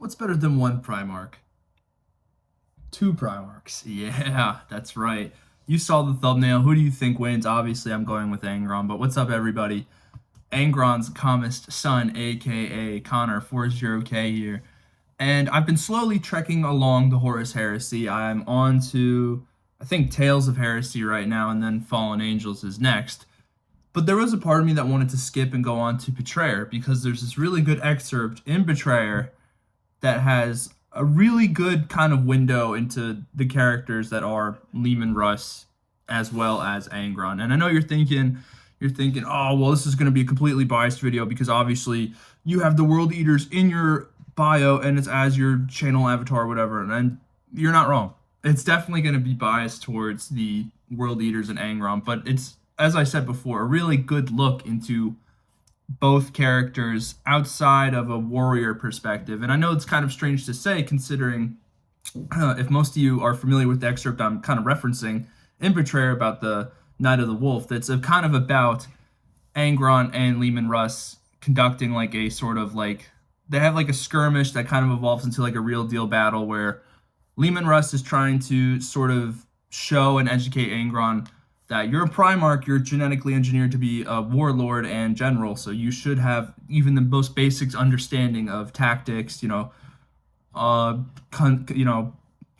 What's better than one Primarch? Two Primarchs. Yeah, that's right. You saw the thumbnail. Who do you think wins? Obviously, I'm going with Angron, but what's up, everybody? Angron's calmest son, aka Connor 40K here. And I've been slowly trekking along the Horus Heresy. I'm on to, I think, Tales of Heresy right now, and then Fallen Angels is next. But there was a part of me that wanted to skip and go on to Betrayer because there's this really good excerpt in Betrayer that has a really good kind of window into the characters that are Leman Russ as well as Angron. And I know you're thinking, oh well, this is going to be a completely biased video because obviously you have the World Eaters in your bio and it's as your channel avatar or whatever. And you're not wrong. It's definitely going to be biased towards the World Eaters and Angron, but it's, as I said before, a really good look into both characters outside of a warrior perspective. And I know it's kind of strange to say, considering if most of you are familiar with the excerpt I'm kind of referencing in Betrayer about the Knight of the Wolf, that's a kind of about Angron and Leman Russ conducting like a sort of like they have like a skirmish that kind of evolves into like a real deal battle where Leman Russ is trying to sort of show and educate Angron that you're a Primarch, you're genetically engineered to be a warlord and general, so you should have even the most basic understanding of tactics, uh,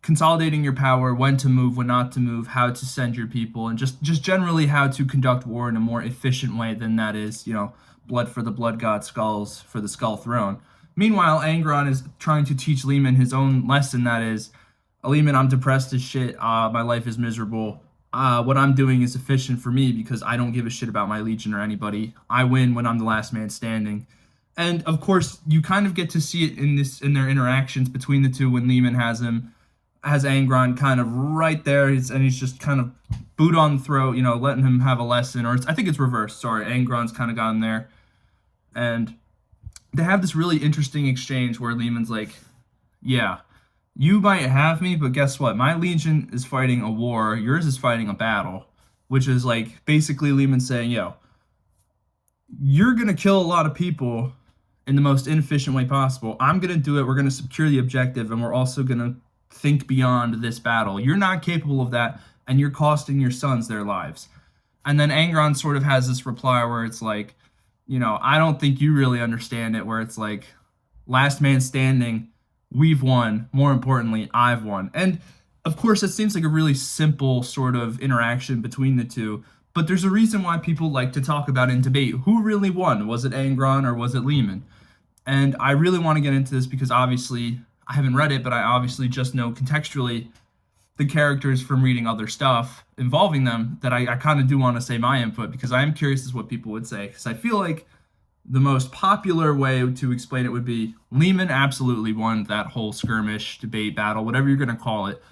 consolidating your power, when to move, when not to move, how to send your people, and just generally how to conduct war in a more efficient way than that is, blood for the blood god, skulls for the skull throne. Meanwhile, Angron is trying to teach Leman his own lesson that is, Leman, I'm depressed as shit. My life is miserable. What I'm doing is efficient for me because I don't give a shit about my legion or anybody. I win when I'm the last man standing. And of course, you kind of get to see it in their interactions between the two when Leman has Angron kind of right there, and he's just kind of boot on the throat, letting him have a lesson. Or I think it's reversed. Sorry, Angron's kind of gotten there, and they have this really interesting exchange where Leman's like, "Yeah, you might have me, but guess what? My legion is fighting a war. Yours is fighting a battle." Which is like basically Leman saying, "Yo, you're gonna kill a lot of people in the most inefficient way possible. I'm gonna do it. We're gonna secure the objective, and we're also gonna think beyond this battle. You're not capable of that, and you're costing your sons their lives." And then Angron sort of has this reply where it's like, I don't think you really understand it, where it's like, last man standing, we've won. More importantly, I've won. And of course, it seems like a really simple sort of interaction between the two, but there's a reason why people like to talk about in debate who really won. Was it Angron or was it Leman? And I really want to get into this because obviously I haven't read it, but I obviously just know contextually the characters from reading other stuff involving them that I kind of do want to say my input because I am curious as what people would say. Because I feel like the most popular way to explain it would be Leman absolutely won that whole skirmish, debate, battle, whatever you're going to call it.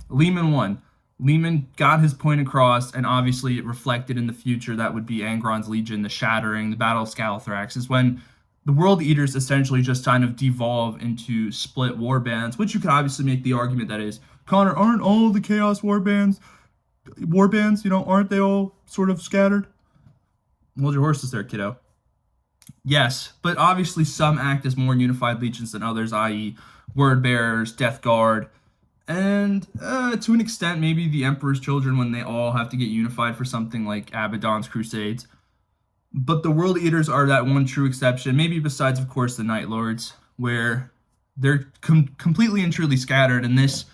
Leman won. Leman got his point across, and obviously it reflected in the future. That would be Angron's Legion, the Shattering, the Battle of Scalathrax, is when the World Eaters essentially just kind of devolve into split war bands, which you could obviously make the argument that is, Connor, aren't all the Chaos war bands, aren't they all sort of scattered? Hold your horses there, kiddo. Yes, but obviously some act as more unified legions than others, i.e., Word Bearers, Death Guard, and to an extent, maybe the Emperor's Children when they all have to get unified for something like Abaddon's Crusades. But the World Eaters are that one true exception, maybe besides, of course, the Night Lords, where they're completely and truly scattered. And this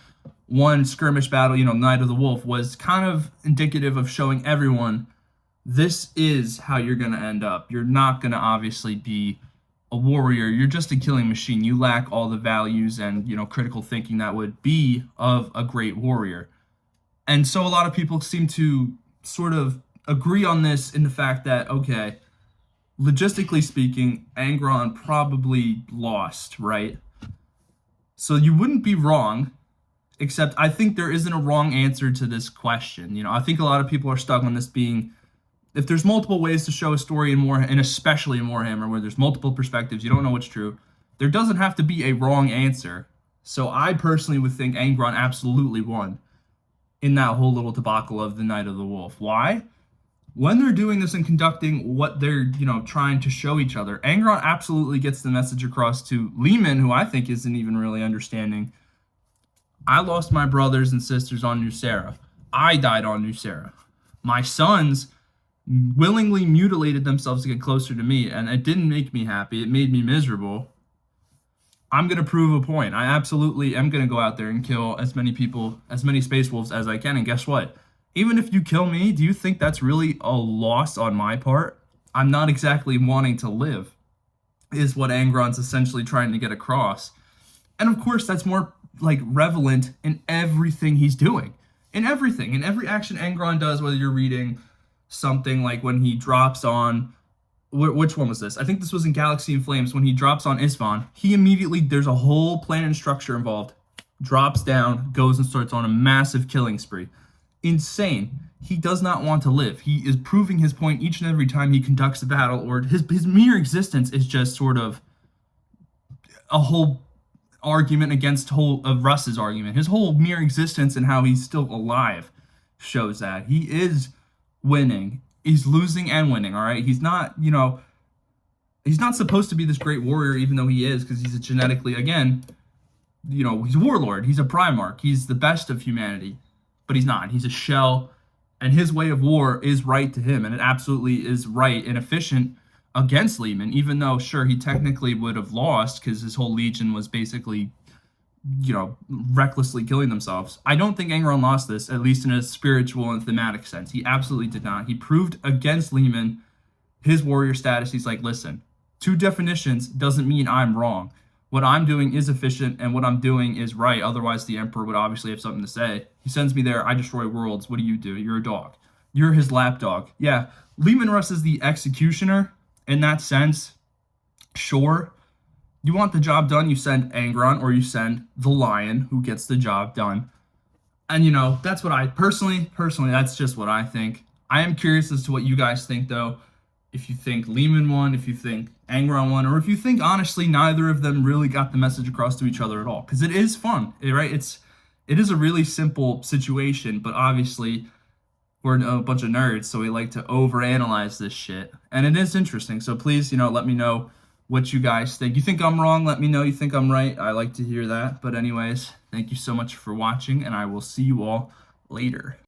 one skirmish battle, Night of the Wolf, was kind of indicative of showing everyone this is how you're going to end up. You're not going to obviously be a warrior. You're just a killing machine. You lack all the values and, critical thinking that would be of a great warrior. And so a lot of people seem to sort of agree on this in the fact that, okay, logistically speaking, Angron probably lost, right? So you wouldn't be wrong, except I think there isn't a wrong answer to this question. I think a lot of people are stuck on this being, if there's multiple ways to show a story in Warhammer, and especially in Warhammer, where there's multiple perspectives, you don't know what's true, there doesn't have to be a wrong answer. So I personally would think Angron absolutely won in that whole little debacle of the Night of the Wolf. Why? when they're doing this and conducting what they're, trying to show each other, Angron absolutely gets the message across to Lehman, who I think isn't even really understanding. I lost my brothers and sisters on Nucera. I died on Nucera. My sons willingly mutilated themselves to get closer to me, and it didn't make me happy. It made me miserable. I'm going to prove a point. I absolutely am going to go out there and kill as many people, as many Space Wolves as I can. And guess what? Even if you kill me, do you think that's really a loss on my part? I'm not exactly wanting to live, is what Angron's essentially trying to get across. And of course, that's more like relevant in everything he's doing. In everything. In every action Angron does, whether you're reading something like when he drops on, which one was this? I think this was in Galaxy in Flames. When he drops on Isvan, he immediately, there's a whole plan and structure involved. Drops down, goes and starts on a massive killing spree. Insane. He does not want to live. He is proving his point each and every time he conducts a battle, or his mere existence is just sort of a whole argument against Russ's argument. His whole mere existence and how he's still alive shows that. He is winning. He's losing and winning, all right? He's not, he's not supposed to be this great warrior, even though he is, because he's a genetically, again, he's a warlord. He's a Primarch. He's the best of humanity. But he's not. He's a shell, and his way of war is right to him, and it absolutely is right and efficient against Lehman, even though, sure, he technically would have lost because his whole legion was basically, recklessly killing themselves. I don't think Angron lost this, at least in a spiritual and thematic sense. He absolutely did not. He proved against Lehman his warrior status. He's like, listen, two definitions doesn't mean I'm wrong. What I'm doing is efficient, and what I'm doing is right. Otherwise, the Emperor would obviously have something to say. He sends me there. I destroy worlds. What do? You're a dog. You're his lapdog. Yeah, Leman Russ is the executioner in that sense. Sure. You want the job done, you send Angron, or you send the Lion, who gets the job done. And, that's what I personally, that's just what I think. I am curious as to what you guys think, though. If you think Lehman won, if you think Angron won, or if you think, honestly, neither of them really got the message across to each other at all. Because it is fun, right? It is a really simple situation, but obviously we're a bunch of nerds, so we like to overanalyze this shit. And it is interesting. So please, let me know what you guys think. You think I'm wrong? Let me know you think I'm right. I like to hear that. But anyways, thank you so much for watching, and I will see you all later.